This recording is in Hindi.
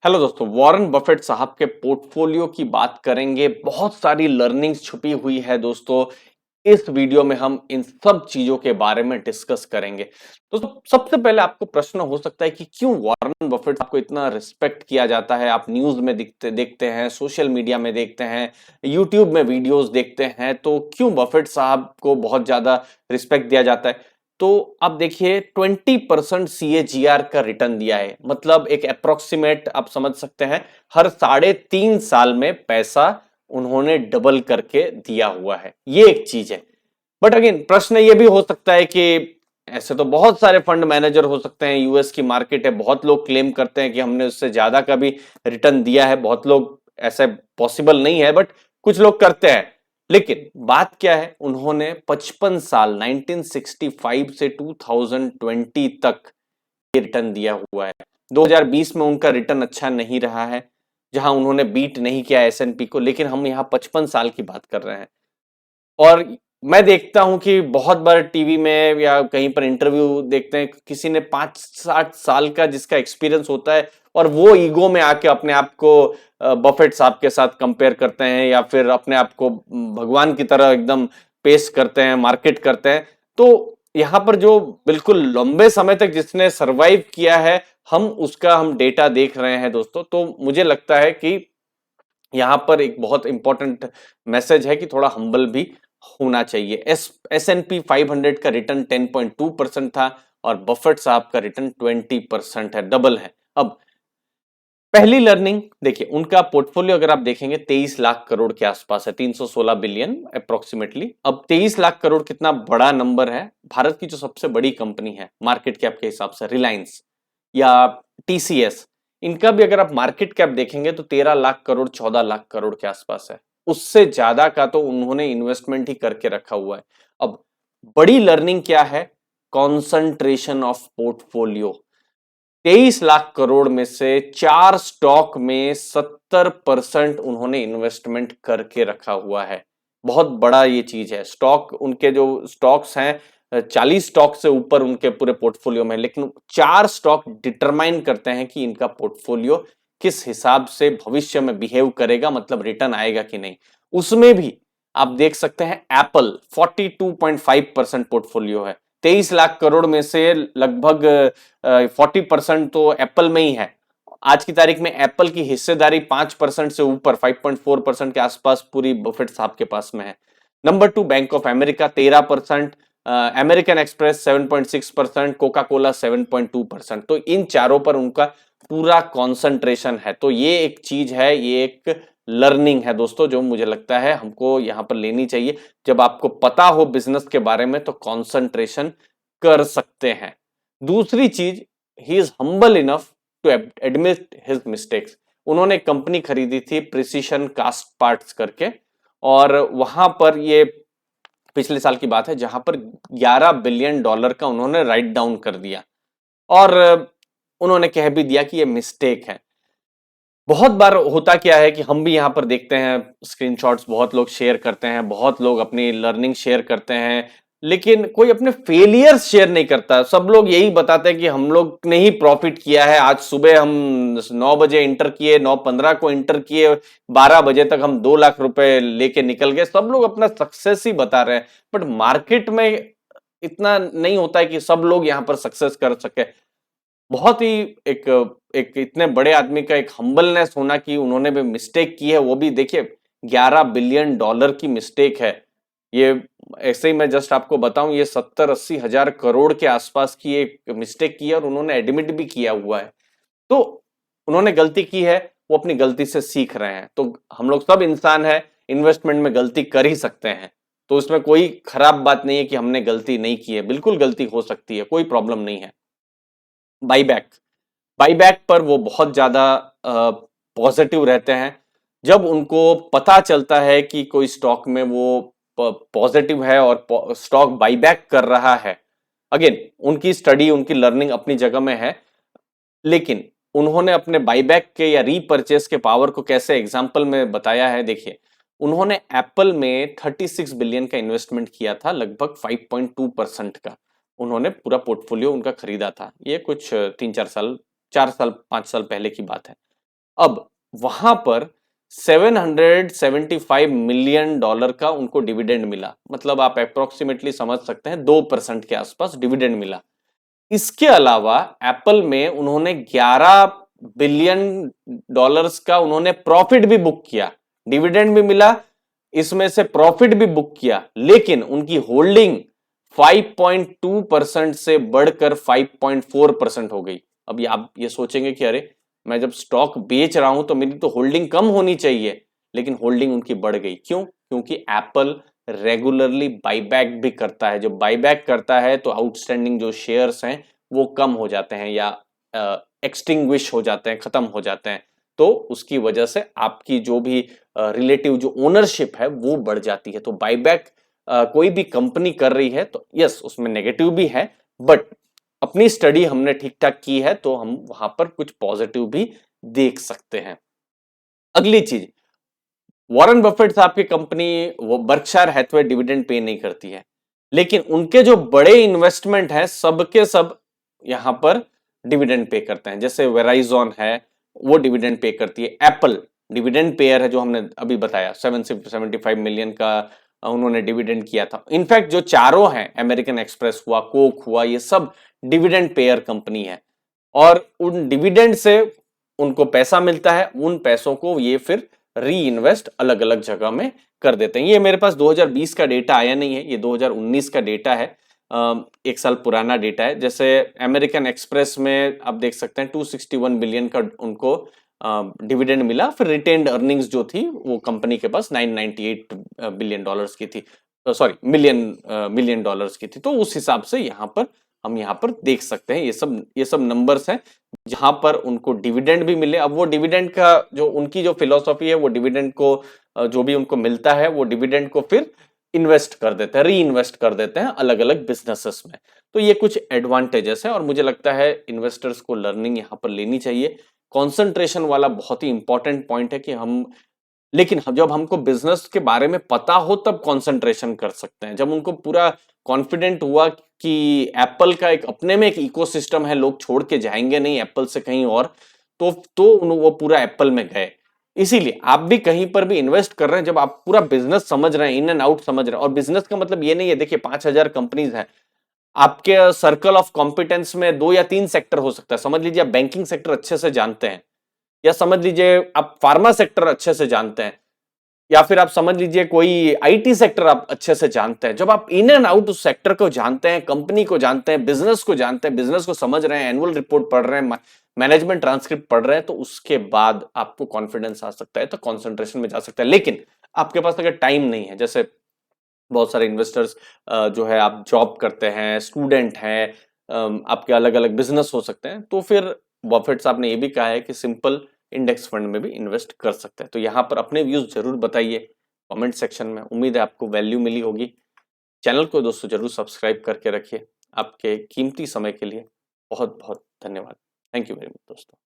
हेलो दोस्तों, वॉरेन बफेट साहब के पोर्टफोलियो की बात करेंगे। बहुत सारी लर्निंग्स छुपी हुई है दोस्तों। इस वीडियो में हम इन सब चीजों के बारे में डिस्कस करेंगे। दोस्तों, सबसे पहले आपको प्रश्न हो सकता है कि क्यों वॉरेन बफेट साहब को इतना रिस्पेक्ट किया जाता है। आप न्यूज में देखते हैं, सोशल मीडिया में देखते हैं, यूट्यूब में वीडियोस देखते हैं, तो क्यों बफेट साहब को बहुत ज्यादा रिस्पेक्ट दिया जाता है। तो आप देखिए 20% CAGR का रिटर्न दिया है, मतलब एक अप्रोक्सीमेट आप समझ सकते हैं, हर 3.5 साल में पैसा उन्होंने डबल करके दिया हुआ है। ये एक चीज है। बट अगेन प्रश्न ये भी हो सकता है कि ऐसे तो बहुत सारे फंड मैनेजर हो सकते हैं, यूएस की मार्केट है, बहुत लोग क्लेम करते हैं कि हमने उससे ज्यादा का भी रिटर्न दिया है। बहुत लोग ऐसे पॉसिबल नहीं है, बट कुछ लोग करते हैं। लेकिन बात क्या है, उन्होंने 55 साल 1965 से 2020 तक ये रिटर्न दिया हुआ है। 2020 में उनका रिटर्न अच्छा नहीं रहा है, जहां उन्होंने बीट नहीं किया S&P को, लेकिन हम यहां 55 साल की बात कर रहे हैं। और मैं देखता हूं कि बहुत बार टीवी में या कहीं पर इंटरव्यू देखते हैं, किसी ने 5-60 साल का जिसका एक्सपीरियंस होता है और वो ईगो में आके अपने आप को बफेट साहब के साथ कंपेयर करते हैं, या फिर अपने आप को भगवान की तरह एकदम पेश करते हैं, मार्केट करते हैं। तो यहाँ पर जो बिल्कुल लंबे समय तक जिसने सरवाइव किया है, हम डेटा देख रहे हैं दोस्तों। तो मुझे लगता है कि यहाँ पर एक बहुत इंपॉर्टेंट मैसेज है कि थोड़ा हम्बल भी होना चाहिए। S&P 500 का रिटर्न 10.2% था और बफेट साहब का रिटर्न 20% है, डबल है। अब पहली लर्निंग देखिए, उनका पोर्टफोलियो अगर आप देखेंगे 23 लाख करोड़ के आसपास है, 316 बिलियन अप्रोक्सीमेटली। अब 23 लाख करोड़ कितना बड़ा नंबर है। भारत की जो सबसे बड़ी कंपनी है मार्केट कैप के हिसाब से, रिलायंस या TCS, इनका भी अगर आप मार्केट कैप देखेंगे तो 13 लाख करोड़ 14 लाख करोड़ के आसपास है। उससे ज्यादा का तो उन्होंने इन्वेस्टमेंट ही करके रखा हुआ है। अब बड़ी लर्निंग क्या है, concentration of portfolio. 23 lakh crore में से 4 स्टॉक में 70% उन्होंने इन्वेस्टमेंट करके रखा हुआ है। बहुत बड़ा ये चीज है। स्टॉक, उनके जो स्टॉक्स हैं, 40 स्टॉक से ऊपर उनके पूरे पोर्टफोलियो में, लेकिन 4 स्टॉक डिटरमाइन करते हैं कि इनका पोर्टफोलियो किस हिसाब से भविष्य में बिहेव करेगा, मतलब रिटर्न आएगा कि नहीं। उसमें भी आप देख सकते हैं एप्पल 42.5% पोर्टफोलियो है। 23 लाख करोड़ में से लगभग 40% तो एप्पल में ही है। आज की तारीख में एप्पल की हिस्सेदारी 5% से ऊपर 5.4% के आसपास पूरी बफेट साहब के पास में है। Number 2 bank of America 13%, American express 7.6%, Coca Cola 7.2%। तो इन चारों पर उनका पूरा कॉन्सेंट्रेशन है। तो ये एक चीज है, ये एक लर्निंग है दोस्तों, जो मुझे लगता है हमको यहां पर लेनी चाहिए। जब आपको पता हो बिजनेस के बारे में तो कॉन्सेंट्रेशन कर सकते हैं। दूसरी चीज, he is humble enough to admit his mistakes. उन्होंने कंपनी खरीदी थी प्रिसीशन कास्ट पार्ट्स करके, और वहां पर ये पिछले साल की बात है, जहां पर $11 बिलियन का उन्होंने राइट डाउन कर दिया, और उन्होंने कह भी दिया कि ये मिस्टेक है। बहुत बार होता क्या है कि हम भी यहाँ पर देखते हैं स्क्रीनशॉट्स, बहुत लोग शेयर करते हैं, बहुत लोग अपनी लर्निंग शेयर करते हैं, लेकिन कोई अपने फेलियर्स शेयर नहीं करता। सब लोग यही बताते हैं कि हम लोग ने ही प्रॉफिट किया है। आज सुबह हम 9 बजे इंटर किए, 9:15 को इंटर किए, 12 बजे तक हम 2 लाख रुपए लेके निकल गए। सब लोग अपना सक्सेस ही बता रहे हैं, बट मार्केट में इतना नहीं होता है कि सब लोग यहाँ पर सक्सेस कर सके। बहुत ही एक एक इतने बड़े आदमी का एक हम्बलनेस होना कि उन्होंने भी मिस्टेक की है, वो भी देखिए $11 बिलियन की मिस्टेक है। ये ऐसे ही मैं जस्ट आपको बताऊं, ये 70-80 हजार करोड़ के आसपास की एक मिस्टेक की है, और उन्होंने एडमिट भी किया हुआ है। तो उन्होंने गलती की है, वो अपनी गलती से सीख रहे हैं। तो हम लोग सब इंसान है, इन्वेस्टमेंट में गलती कर ही सकते हैं। तो उसमें कोई खराब बात नहीं है कि हमने गलती नहीं की है, बिल्कुल गलती हो सकती है, कोई प्रॉब्लम नहीं है। बाईबैक, बाईबैक पर वो बहुत ज्यादा पॉजिटिव रहते हैं। जब उनको पता चलता है कि कोई स्टॉक में वो पॉजिटिव है और स्टॉक बाईबैक कर रहा है, अगेन उनकी स्टडी, उनकी लर्निंग अपनी जगह में है, लेकिन उन्होंने अपने बाईबैक के या रीपरचेस के पावर को कैसे एग्जाम्पल में बताया है। देखिए, उन्होंने एप्पल में 36 बिलियन का इन्वेस्टमेंट किया था, लगभग 5.2% का उन्होंने पूरा पोर्टफोलियो उनका खरीदा था। ये कुछ 3-4 साल, 4 साल 5 साल पहले की बात है। अब वहां पर $775 मिलियन का उनको डिविडेंड मिला, मतलब आप अप्रोक्सीमेटली समझ सकते हैं 2% के आसपास डिविडेंड मिला। इसके अलावा एप्पल में उन्होंने $11 बिलियन का उन्होंने प्रॉफिट भी बुक किया, डिविडेंड भी मिला, इसमें से प्रॉफिट भी बुक किया, लेकिन उनकी होल्डिंग 5.2% से बढ़कर 5.4% हो गई। अब आप ये सोचेंगे कि अरे मैं जब स्टॉक बेच रहा हूं तो मेरी तो होल्डिंग कम होनी चाहिए, लेकिन होल्डिंग उनकी बढ़ गई। क्यों? क्योंकि एप्पल रेगुलरली बाईबैक भी करता है। जब बाईबैक करता है तो आउटस्टैंडिंग जो शेयर्स हैं वो कम हो जाते हैं या एक्सटिंग्विश हो जाते हैं, खत्म हो जाते हैं। तो उसकी वजह से आपकी जो भी रिलेटिव जो ओनरशिप है वो बढ़ जाती है। तो बाईबैक कोई भी कंपनी कर रही है तो यस उसमें नेगेटिव भी है, बट अपनी स्टडी हमने ठीक ठाक की है तो हम वहां पर कुछ पॉजिटिव भी देख सकते हैं। अगली चीज, वॉरेन बफेट साहब की कंपनी वो बर्कशायर हैथवे डिविडेंड पे नहीं करती है, लेकिन उनके जो बड़े इन्वेस्टमेंट हैं सबके सब यहां पर डिविडेंड पे करते हैं। जैसे वेराइजॉन है वो डिविडेंड पे करती है, एप्पल डिविडेंड पेयर है जो हमने अभी बताया, 775 मिलियन का उन्होंने डिविडेंड किया था। इनफैक्ट जो चारों हैं, अमेरिकन एक्सप्रेस हुआ, कोक हुआ, ये सब डिविडेंड पेयर कंपनी है और उन डिविडेंड से उनको पैसा मिलता है, उन पैसों को ये फिर री इन्वेस्ट अलग अलग जगह में कर देते हैं। ये मेरे पास 2020 का डेटा आया नहीं है, ये 2019 का डेटा है, एक साल पुराना डेटा है। जैसे अमेरिकन एक्सप्रेस में आप देख सकते हैं 261 बिलियन का उनको डिविडेंड मिला, फिर रिटेन्ड अर्निंग्स जो थी वो कंपनी के पास 998 बिलियन डॉलर्स की थी, सॉरी मिलियन डॉलर्स की थी। तो उस हिसाब से हम यहाँ पर देख सकते हैं ये सब नंबर्स हैं जहां पर उनको डिविडेंड भी मिले। अब वो डिविडेंड का जो उनकी जो फिलॉसफी है वो डिविडेंड को जो भी उनको मिलता है वो डिविडेंड को फिर इन्वेस्ट कर देते हैं, री इन्वेस्ट कर देते हैं अलग अलग बिजनेसेस में। तो ये कुछ एडवांटेजेस है और मुझे लगता है इन्वेस्टर्स को लर्निंग यहाँ पर लेनी चाहिए। कॉन्सेंट्रेशन वाला बहुत ही इंपॉर्टेंट पॉइंट है कि लेकिन जब हमको बिजनेस के बारे में पता हो तब कंसंट्रेशन कर सकते हैं। जब उनको पूरा कॉन्फिडेंट हुआ कि एप्पल का एक अपने में एक इकोसिस्टम है, लोग छोड़ के जाएंगे नहीं एप्पल से कहीं और, तो वो पूरा एप्पल में गए। इसीलिए आप भी कहीं पर भी इन्वेस्ट कर रहे हैं, जब आप पूरा बिजनेस समझ रहे हैं, इन एंड आउट समझ रहे हैं, और बिजनेस का मतलब ये नहीं है, देखिए 5,000 कंपनीज हैं, आपके सर्कल ऑफ कॉम्पिटेंस में 2 या 3 सेक्टर हो सकता है। समझ लीजिए आप बैंकिंग सेक्टर अच्छे से जानते हैं, या समझ लीजिए आप फार्मा सेक्टर अच्छे से जानते हैं, या फिर आप समझ लीजिए कोई आईटी सेक्टर आप अच्छे से जानते हैं। जब आप इन एंड आउट उस सेक्टर को जानते हैं, कंपनी को जानते हैं, बिजनेस को जानते हैं, बिजनेस को समझ रहे हैं, एनुअल रिपोर्ट पढ़ रहे हैं, मैनेजमेंट ट्रांसक्रिप्ट पढ़ रहे हैं, तो उसके बाद आपको कॉन्फिडेंस आ सकता है, तो कॉन्सेंट्रेशन में जा सकता है। लेकिन आपके पास अगर टाइम नहीं है, जैसे बहुत सारे इन्वेस्टर्स जो है आप जॉब करते हैं, स्टूडेंट हैं, आपके अलग अलग बिजनेस हो सकते हैं, तो फिर बफेट साहब ने ये भी कहा है कि सिंपल इंडेक्स फंड में भी इन्वेस्ट कर सकते हैं। तो यहाँ पर अपने व्यूज जरूर बताइए कमेंट सेक्शन में। उम्मीद है आपको वैल्यू मिली होगी। चैनल को दोस्तों जरूर सब्सक्राइब करके रखिए। आपके कीमती समय के लिए बहुत बहुत धन्यवाद। थैंक यू वेरी मच दोस्तों।